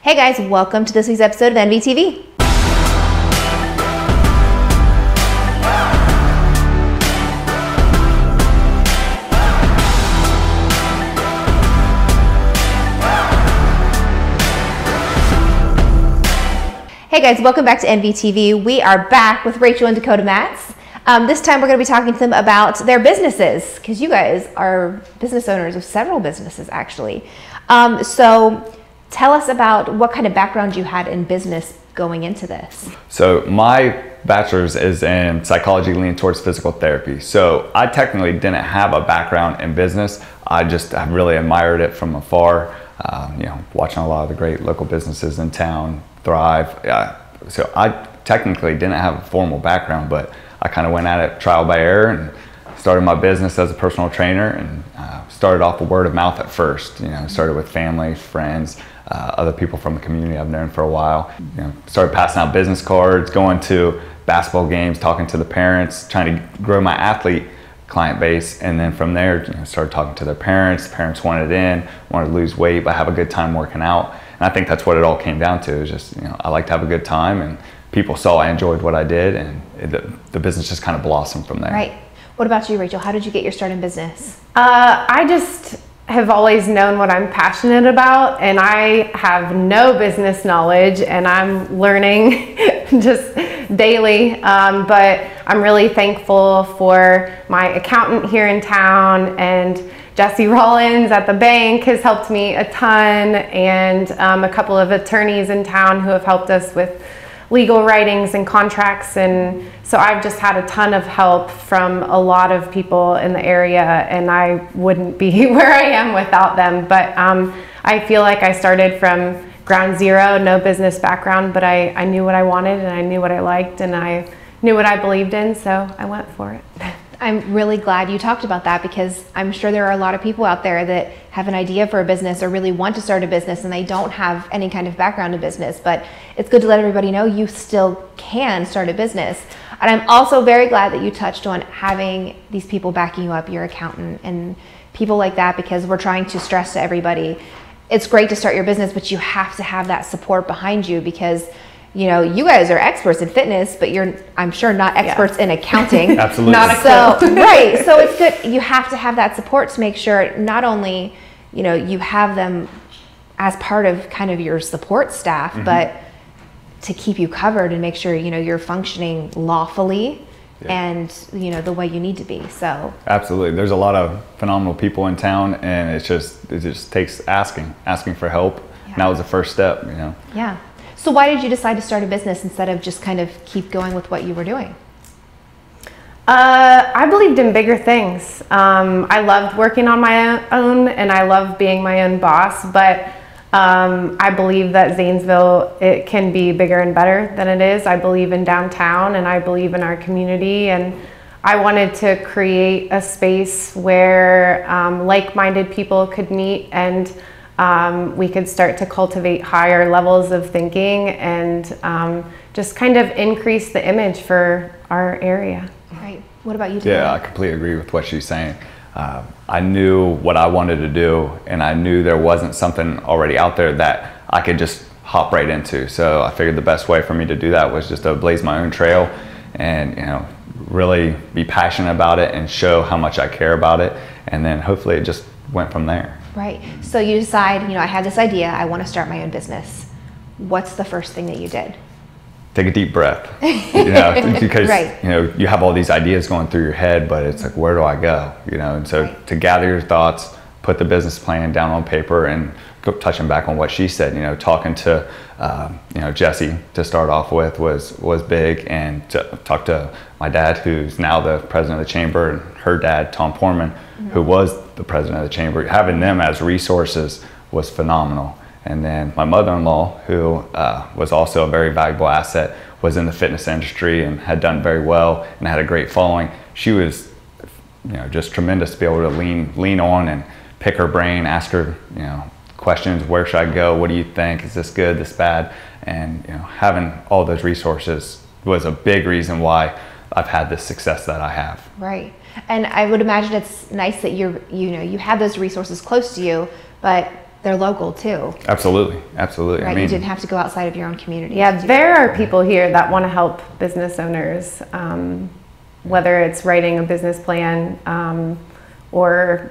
Hey guys, welcome to this week's episode of NVTV. Hey guys, welcome back to NVTV. We are back with Rachel and Dakota Matz. This time we're going to be talking to them about their businesses, because you guys are business owners of several businesses actually. So tell us about what kind of background you had in business going into this. So my bachelor's is in psychology leaning towards physical therapy. So I technically didn't have a background in business. I just have really admired it from afar, watching a lot of the great local businesses in town thrive. So I technically didn't have a formal background, but I kind of went at it trial by error and started my business as a personal trainer, and started off with word of mouth at first. Started with family, friends, other people from the community I've known for a while. Started passing out business cards, going to basketball games, talking to the parents, trying to grow my athlete client base, and then from there, started talking to their parents. The parents wanted to lose weight, but have a good time working out. And I think that's what it all came down to. Is just I like to have a good time, and people saw I enjoyed what I did, and the business just kind of blossomed from there. Right. What about you, Rachel? How did you get your start in business? I just have always known what I'm passionate about, and I have no business knowledge, and I'm learning just daily. But I'm really thankful for my accountant here in town, and Jesse Rollins at the bank has helped me a ton, and a couple of attorneys in town who have helped us with legal writings and contracts. And so I've just had a ton of help from a lot of people in the area, and I wouldn't be where I am without them. But I feel like I started from ground zero, no business background, but I knew what I wanted, and I knew what I liked, and I knew what I believed in, so I went for it. I'm really glad you talked about that, because I'm sure there are a lot of people out there that have an idea for a business or really want to start a business and they don't have any kind of background in business, but it's good to let everybody know you still can start a business. And I'm also very glad that you touched on having these people backing you up, your accountant and people like that, because we're trying to stress to everybody, it's great to start your business, but you have to have that support behind you, because you guys are experts in fitness, but you're, I'm sure, not experts in accounting. Absolutely. Not right. So it's good. You have to have that support to make sure not only, you have them as part of kind of your support staff, but to keep you covered and make sure, you're functioning lawfully and, the way you need to be. So absolutely. There's a lot of phenomenal people in town, and it just takes asking for help. And that was the first step, Yeah. So why did you decide to start a business instead of just kind of keep going with what you were doing? I believed in bigger things. I loved working on my own, and I love being my own boss, but I believe that Zanesville, it can be bigger and better than it is. I believe in downtown, and I believe in our community, and I wanted to create a space where like-minded people could meet, and we could start to cultivate higher levels of thinking, and just kind of increase the image for our area. Right. What about you? Yeah, I completely agree with what she's saying. I knew what I wanted to do, and I knew there wasn't something already out there that I could just hop right into. So I figured the best way for me to do that was just to blaze my own trail, and really be passionate about it and show how much I care about it, and then hopefully it just went from there. Right. So you decide, I have this idea, I want to start my own business. What's the first thing that you did? Take a deep breath. Because right. You have all these ideas going through your head, but it's like, where do I go? And so right. to gather your thoughts, put the business plan down on paper, and touching back on what she said, talking to Jesse to start off with was big, and to talk to my dad, who's now the president of the chamber, and her dad, Tom Portman, who was the president of the chamber. Having them as resources was phenomenal. And then my mother-in-law, who was also a very valuable asset, was in the fitness industry and had done very well and had a great following. She was just tremendous to be able to lean on and pick her brain, ask her questions. Where should I go? What do you think? Is this good, this bad? And having all those resources was a big reason why I've had this success that I have. Right. And I would imagine it's nice that you have those resources close to you, but they're local too. Absolutely, absolutely. Right, I mean, you didn't have to go outside of your own community. Yeah, there are people here that want to help business owners, whether it's writing a business plan or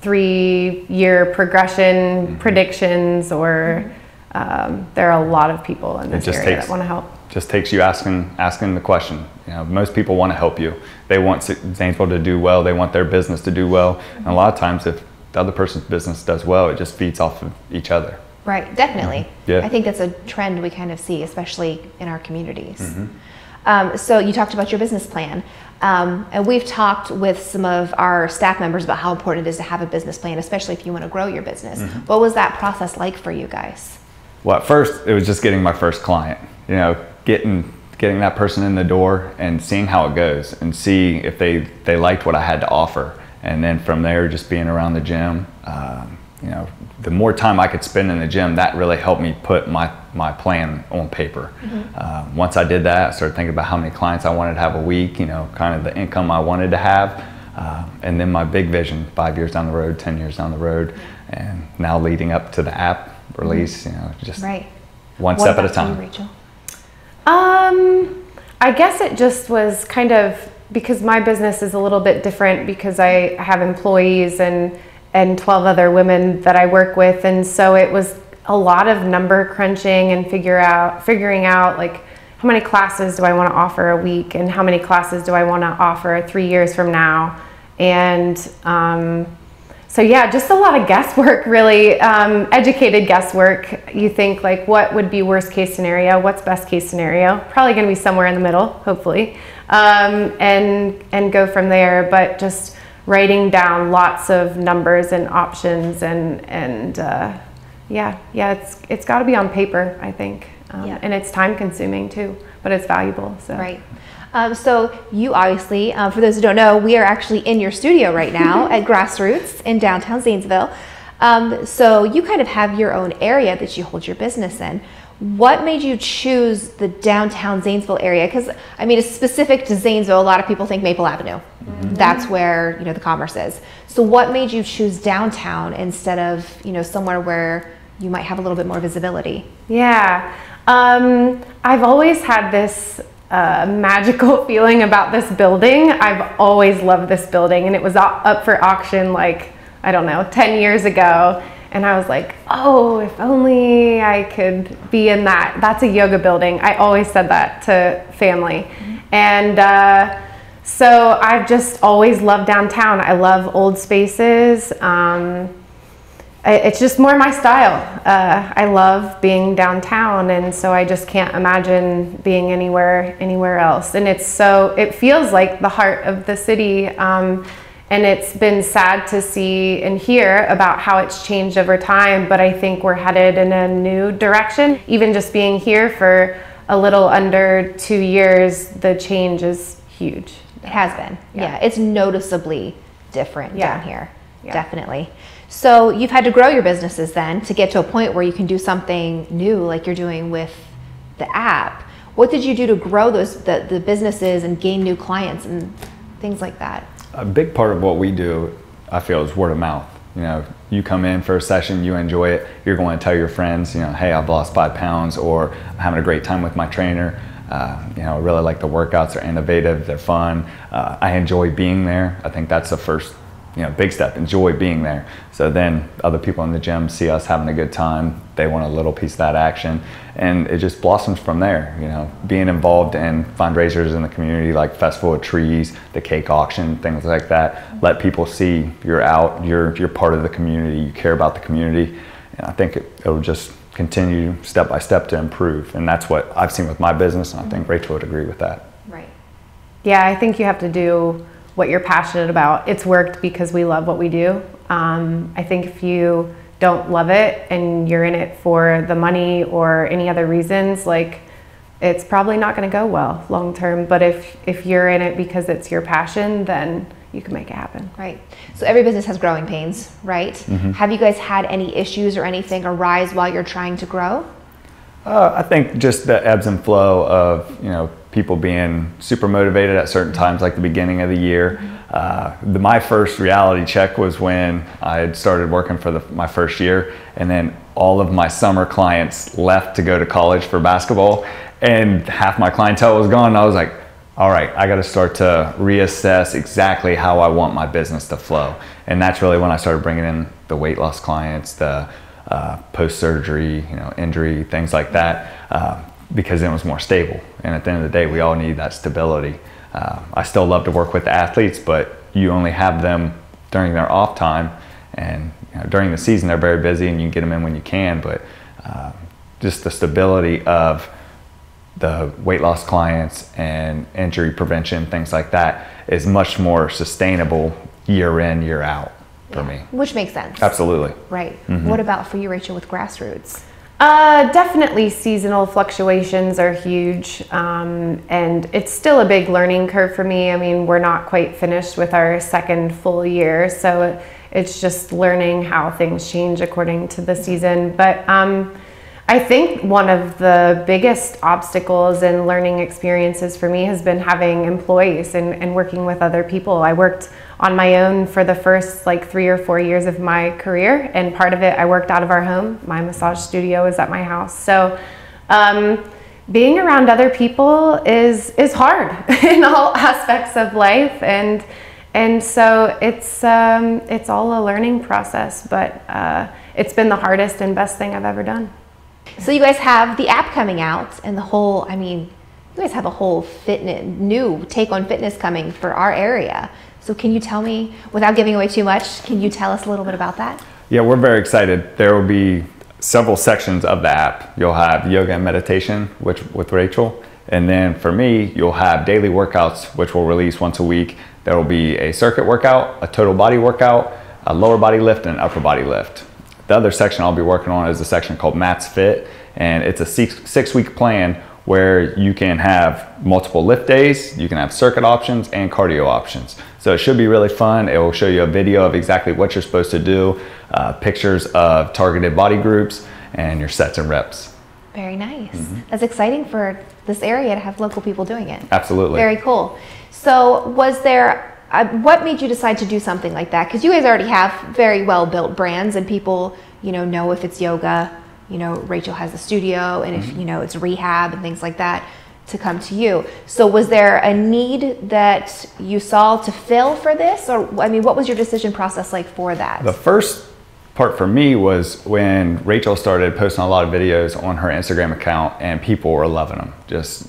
3-year progression predictions, or there are a lot of people in this area that want to help. Just takes you asking the question. You know, most people want to help you. They want Zanesville to do well. They want their business to do well. And a lot of times, if the other person's business does well, it just feeds off of each other. Right, definitely. Yeah. I think that's a trend we kind of see, especially in our communities. So you talked about your business plan. And we've talked with some of our staff members about how important it is to have a business plan, especially if you want to grow your business. What was that process like for you guys? Well, at first, it was just getting my first client. You know, getting that person in the door and seeing how it goes, and see if they liked what I had to offer. And then from there, just being around the gym, you know, the more time I could spend in the gym, that really helped me put my plan on paper. Once I did that, I started thinking about how many clients I wanted to have a week, you know, kind of the income I wanted to have. And then my big vision, 5 years down the road, 10 years down the road, and now leading up to the app release, you know, just one step at a time. You, Rachel? I guess it just was kind of, because my business is a little bit different because I have employees and 12 other women that I work with. And so it was a lot of number crunching and figuring out like, how many classes do I want to offer a week, and how many classes do I want to offer 3 years from now? And so yeah, just a lot of guesswork, really, educated guesswork. You think like, what would be worst case scenario? What's best case scenario? Probably going to be somewhere in the middle, hopefully, and go from there. But just writing down lots of numbers and options, and it's got to be on paper, I think, and it's time consuming too, but it's valuable. So. Right. So you obviously, for those who don't know, we are actually in your studio right now at Grassroots in downtown Zanesville. So you kind of have your own area that you hold your business in. What made you choose the downtown Zanesville area? Because I mean, it's specific to Zanesville. A lot of people think Maple Avenue. That's where, you know, the commerce is. So what made you choose downtown instead of, you know, somewhere where you might have a little bit more visibility? Yeah, I've always had this magical feeling about this building. I've always loved this building, and it was up for auction like, I don't know, 10 years ago. And I was like, oh, if only I could be in that. That's a yoga building. I always said that to family. And so I've just always loved downtown. I love old spaces. It's just more my style. I love being downtown, and so I just can't imagine being anywhere else. And it feels like the heart of the city. And it's been sad to see and hear about how it's changed over time, but I think we're headed in a new direction. Even just being here for a little under 2 years, the change is huge. It has been. Yeah, it's noticeably different down here. Definitely. So you've had to grow your businesses then to get to a point where you can do something new like you're doing with the app. What did you do to grow the businesses and gain new clients and things like that? A big part of what we do, I feel, is word of mouth. You know, you come in for a session, you enjoy it, you're going to tell your friends, you know, hey, I've lost 5 pounds, or I'm having a great time with my trainer. You know, I really like the workouts, they're innovative, they're fun. I enjoy being there. I think that's the first, you know, big step, enjoy being there. So then other people in the gym see us having a good time, they want a little piece of that action, and it just blossoms from there. You know, being involved in fundraisers in the community like Festival of Trees, the cake auction, things like that, let people see you're out, you're part of the community, you care about the community, and I think it'll just continue step by step to improve. And that's what I've seen with my business, and I think Rachel would agree with that. Right. Yeah, I think you have to do what you're passionate about. It's worked because we love what we do. I think if you don't love it and you're in it for the money or any other reasons, like, it's probably not going to go well long term. But if you're in it because it's your passion, then you can make it happen. Right. So every business has growing pains, right? Have you guys had any issues or anything arise while you're trying to grow? I think just the ebbs and flow of, you know, people being super motivated at certain times, like the beginning of the year, My first reality check was when I had started working for my first year, and then all of my summer clients left to go to college for basketball, and half my clientele was gone. And I was like, all right, I got to start to reassess exactly how I want my business to flow. And that's really when I started bringing in the weight loss clients, the post-surgery, injury, things like that, because it was more stable. And at the end of the day, we all need that stability. I still love to work with the athletes, but you only have them during their off time, and during the season they're very busy and you can get them in when you can, but just the stability of the weight loss clients and injury prevention, things like that, is much more sustainable year in, year out for me. Which makes sense. Absolutely. Right. What about for you, Rachel, with grassroots? Definitely seasonal fluctuations are huge, and it's still a big learning curve for me. I mean, we're not quite finished with our second full year, so it's just learning how things change according to the season. But I think one of the biggest obstacles in learning experiences for me has been having employees and working with other people. I worked on my own for the first 3 or 4 years of my career, and part of it I worked out of our home. My massage studio is at my house. So being around other people is hard in all aspects of life, and so it's all a learning process, but it's been the hardest and best thing I've ever done. So you guys have the app coming out, and you guys have a whole new take on fitness coming for our area. So can you tell me, without giving away too much, can you tell us a little bit about that? Yeah, we're very excited. There will be several sections of the app. You'll have yoga and meditation, with Rachel. And then for me, you'll have daily workouts, which we'll release once a week. There will be a circuit workout, a total body workout, a lower body lift, and an upper body lift. The other section I'll be working on is a section called Matz Fit, and it's a 6-week plan where you can have multiple lift days, you can have circuit options and cardio options. So it should be really fun. It will show you a video of exactly what you're supposed to do, pictures of targeted body groups, and your sets and reps. Very nice. That's exciting for this area to have local people doing it. Absolutely. Very cool. So was there, what made you decide to do something like that? Because you guys already have very well-built brands, and people, know if it's yoga, Rachel has a studio, and if, it's rehab and things like that, to come to you. So was there a need that you saw to fill for this? Or, what was your decision process like for that? The first part for me was when Rachel started posting a lot of videos on her Instagram account, and people were loving them. Just,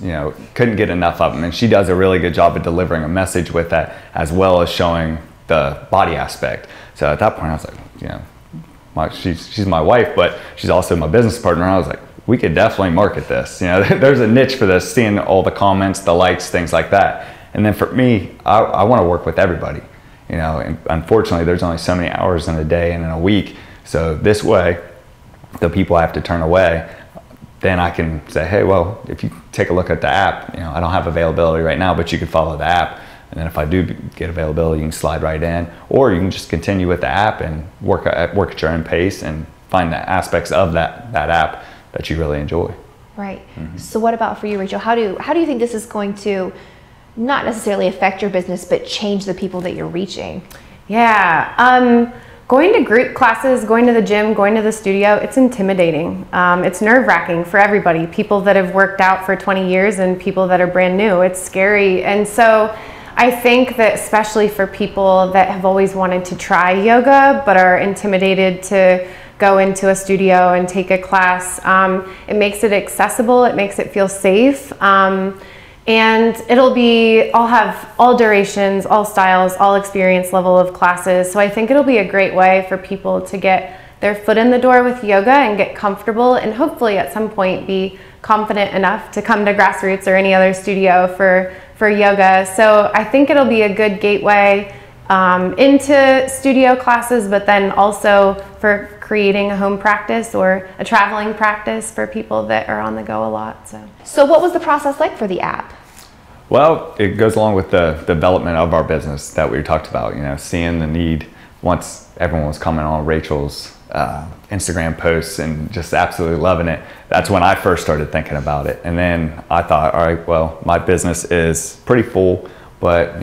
couldn't get enough of them. And she does a really good job of delivering a message with that, as well as showing the body aspect. So at that point I was like, she's my wife, but she's also my business partner. And I was like, we could definitely market this. There's a niche for this, seeing all the comments, the likes, things like that. And then for me, I want to work with everybody. And unfortunately, there's only so many hours in a day and in a week. So this way, the people I have to turn away, then I can say, hey, well, if you take a look at the app, I don't have availability right now, but you can follow the app. And then if I do get availability, you can slide right in, or you can just continue with the app and work at your own pace and find the aspects of that app that you really enjoy. Right. So what about for you, Rachel? How do you think this is going to not necessarily affect your business, but change the people that you're reaching? Yeah. Going to group classes, going to the gym, going to the studio, it's intimidating. It's nerve-wracking for everybody. People that have worked out for 20 years and people that are brand new. It's scary. And so I think that especially for people that have always wanted to try yoga but are intimidated to go into a studio and take a class, it makes it accessible, it makes it feel safe, and I'll have all durations, all styles, all experience level of classes. So I think it'll be a great way for people to get their foot in the door with yoga and get comfortable, and hopefully at some point be confident enough to come to Grassroots or any other studio for yoga. So I think it'll be a good gateway into studio classes, but then also for creating a home practice or a traveling practice for people that are on the go a lot. So what was the process like for the app? Well, it goes along with the development of our business that we talked about, seeing the need once everyone was coming on Rachel's Instagram posts and just absolutely loving it. That's when I first started thinking about it. And then I thought, all right, well, my business is pretty full, but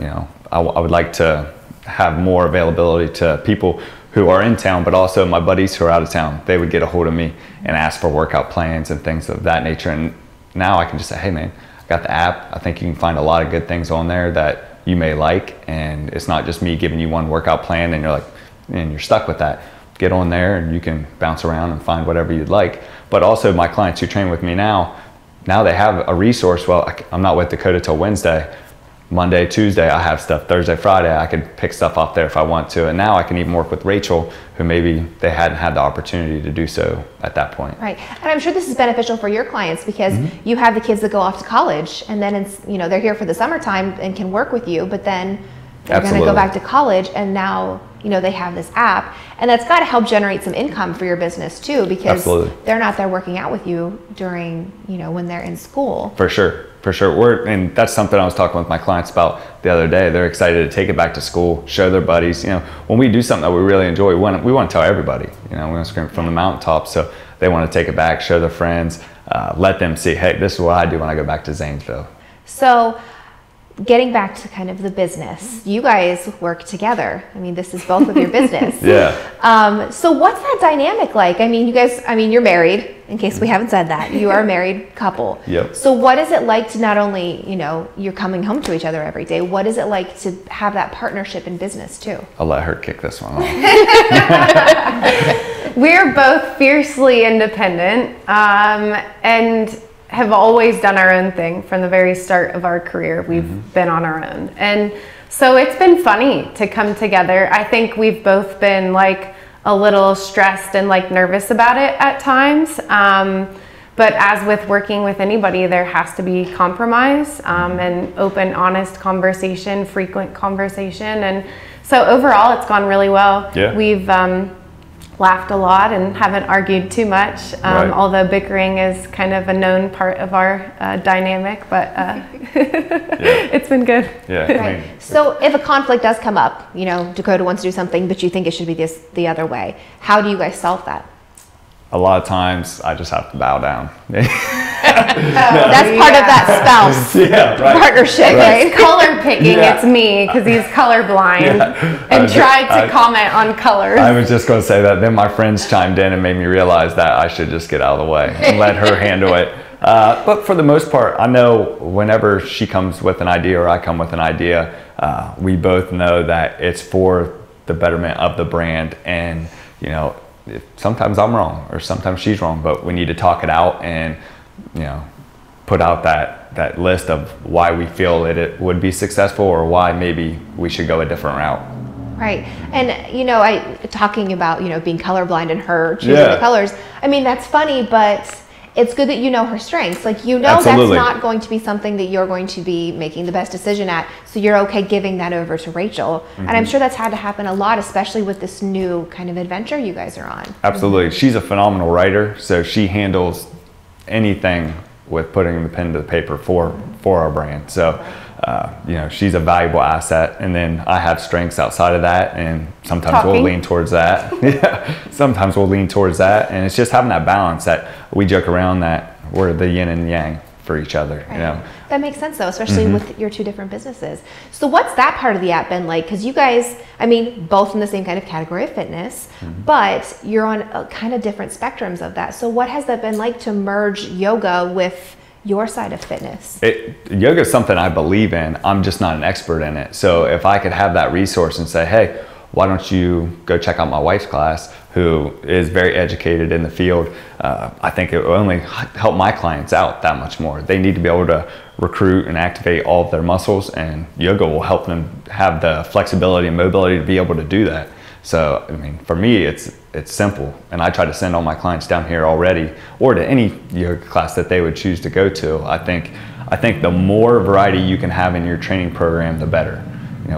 I would like to have more availability to people who are in town, but also my buddies who are out of town. They would get a hold of me and ask for workout plans and things of that nature. And now I can just say, hey man, I got the app. I think you can find a lot of good things on there that you may like. And it's not just me giving you one workout plan and you're like, and you're stuck with that. Get on there and you can bounce around and find whatever you'd like. But also my clients who train with me now they have a resource. Well, I'm not with Dakota till Wednesday. Monday, Tuesday, I have stuff. Thursday, Friday, I could pick stuff off there if I want to. And now I can even work with Rachel, who maybe they hadn't had the opportunity to do so at that point. Right. And I'm sure this is beneficial for your clients because you have the kids that go off to college and then it's, they're here for the summertime and can work with you, but then they're going to go back to college and now, they have this app, and that's got to help generate some income for your business too, because they're not there working out with you during, when they're in school. For sure. And that's something I was talking with my clients about the other day. They're excited to take it back to school, show their buddies. When we do something that we really enjoy, we want to tell everybody. We want to scream from the mountaintops. So they want to take it back, show their friends, let them see, hey, this is what I do when I go back to Zanesville. So getting back to kind of the business, you guys work together. I mean, this is both of your business. Yeah. So what's that dynamic like? You're married, in case we haven't said that. You are a married couple. Yep. So what is it like to not only, you're coming home to each other every day, what is it like to have that partnership in business too? I'll let her kick this one off. We're both fiercely independent and have always done our own thing from the very start of our career. We've been on our own. And so it's been funny to come together. I think we've both been like a little stressed and like nervous about it at times. But as with working with anybody, there has to be compromise and open, honest conversation, frequent conversation. And so overall, it's gone really well. Yeah. We've laughed a lot and haven't argued too much, although bickering is kind of a known part of our dynamic, but it's been good. Yeah. Right. So if a conflict does come up, Dakota wants to do something, but you think it should be the other way, how do you guys solve that? A lot of times I just have to bow down. That's part of that spouse partnership, right? It's color picking, it's me, because he's colorblind and tried to comment on colors. I was just going to say that. Then my friends chimed in and made me realize that I should just get out of the way and let her handle it. But for the most part, I know whenever she comes with an idea or I come with an idea, we both know that it's for the betterment of the brand. And, sometimes I'm wrong or sometimes she's wrong, but we need to talk it out and, put out that list of why we feel it would be successful or why maybe we should go a different route. Right. And, talking about, being colorblind and her choosing the colors, that's funny, but it's good that you know her strengths. Like, that's not going to be something that you're going to be making the best decision at. So you're okay giving that over to Rachel. And I'm sure that's had to happen a lot, especially with this new kind of adventure you guys are on. Absolutely. She's a phenomenal writer. So she handles anything with putting the pen to the paper for our brand. So, she's a valuable asset. And then I have strengths outside of that. And sometimes we'll lean towards that. Sometimes we'll lean towards that. And it's just having that balance that we joke around that we're the yin and yang for each other. Right. That makes sense though, especially with your two different businesses. So what's that part of the app been like? Because you guys, both in the same kind of category of fitness, but you're on kind of different spectrums of that. So what has that been like to merge yoga with your side of fitness? Yoga is something I believe in. I'm just not an expert in it. So if I could have that resource and say, hey, why don't you go check out my wife's class, who is very educated in the field, I think it will only help my clients out that much more. They need to be able to recruit and activate all of their muscles, and yoga will help them have the flexibility and mobility to be able to do that. So, for me, it's simple, and I try to send all my clients down here already, or to any yoga class that they would choose to go to. I think the more variety you can have in your training program, the better.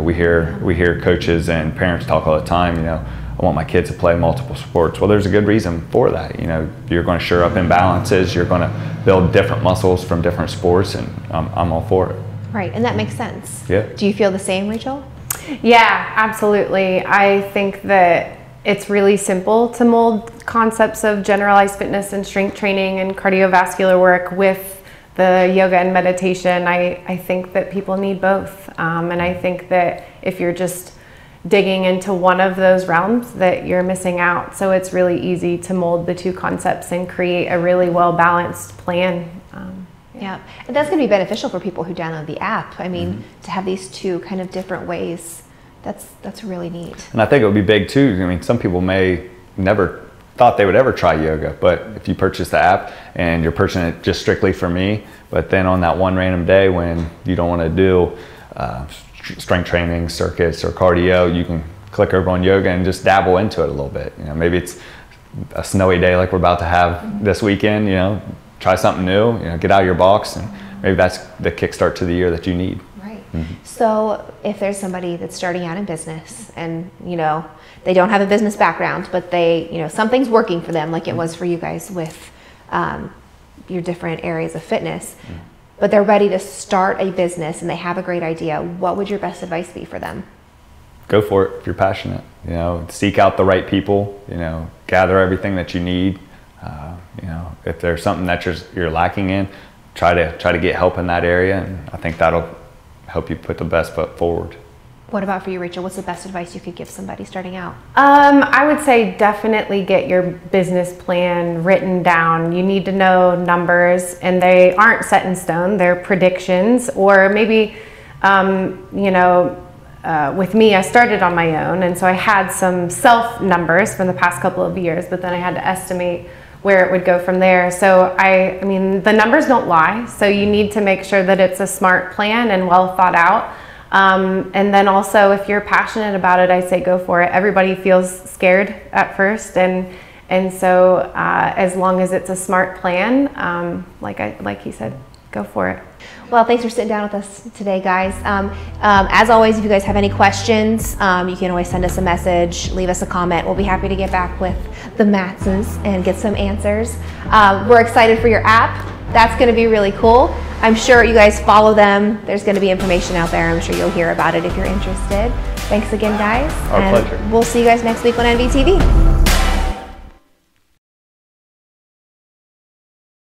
We hear coaches and parents talk all the time. I want my kids to play multiple sports. Well, there's a good reason for that. You're going to shore up imbalances. You're going to build different muscles from different sports, and I'm all for it. Right, and that makes sense. Yeah. Do you feel the same, Rachel? Yeah, absolutely. I think that it's really simple to mold concepts of generalized fitness and strength training and cardiovascular work with the yoga and meditation. I think that people need both. And I think that if you're just digging into one of those realms, that you're missing out. So it's really easy to mold the two concepts and create a really well-balanced plan. Yeah, and that's going to be beneficial for people who download the app. I mean, to have these two kind of different ways, that's really neat. And I think it would be big too. I mean, some people may never thought they would ever try yoga, but if you purchase the app and you're purchasing it just strictly for me, but then on that one random day when you don't want to do strength training, circuits, or cardio, you can click over on yoga and just dabble into it a little bit. You know, maybe it's a snowy day like we're about to have this weekend, you know, try something new, you know, get out of your box, and maybe that's the kickstart to the year that you need. Right. So if there's somebody that's starting out in business and, you know, they don't have a business background, but they, you know, something's working for them, like it was for you guys with your different areas of fitness, but they're ready to start a business and they have a great idea, what would your best advice be for them? Go for it if you're passionate. You know, seek out the right people, you know, gather everything that you need. You know, if there's something that you're lacking in, try to get help in that area, and I think that'll help you put the best foot forward. What about for you, Rachel? What's the best advice you could give somebody starting out? I would say definitely get your business plan written down. You need to know numbers, and they aren't set in stone. They're predictions, or maybe, you know, with me, I started on my own, and so I had some self numbers from the past couple of years, but then I had to estimate where it would go from there. So I mean, the numbers don't lie, so you need to make sure that it's a smart plan and well thought out. And then also, if you're passionate about it, I say go for it. Everybody feels scared at first, and so as long as it's a smart plan, like he said, go for it. Well, thanks for sitting down with us today, guys. As always, if you guys have any questions, you can always send us a message, leave us a comment. We'll be happy to get back with the Matzes and get some answers. We're excited for your app. That's going to be really cool. I'm sure you guys follow them. There's going to be information out there. I'm sure you'll hear about it if you're interested. Thanks again, guys. Our pleasure. We'll see you guys next week on NBTV.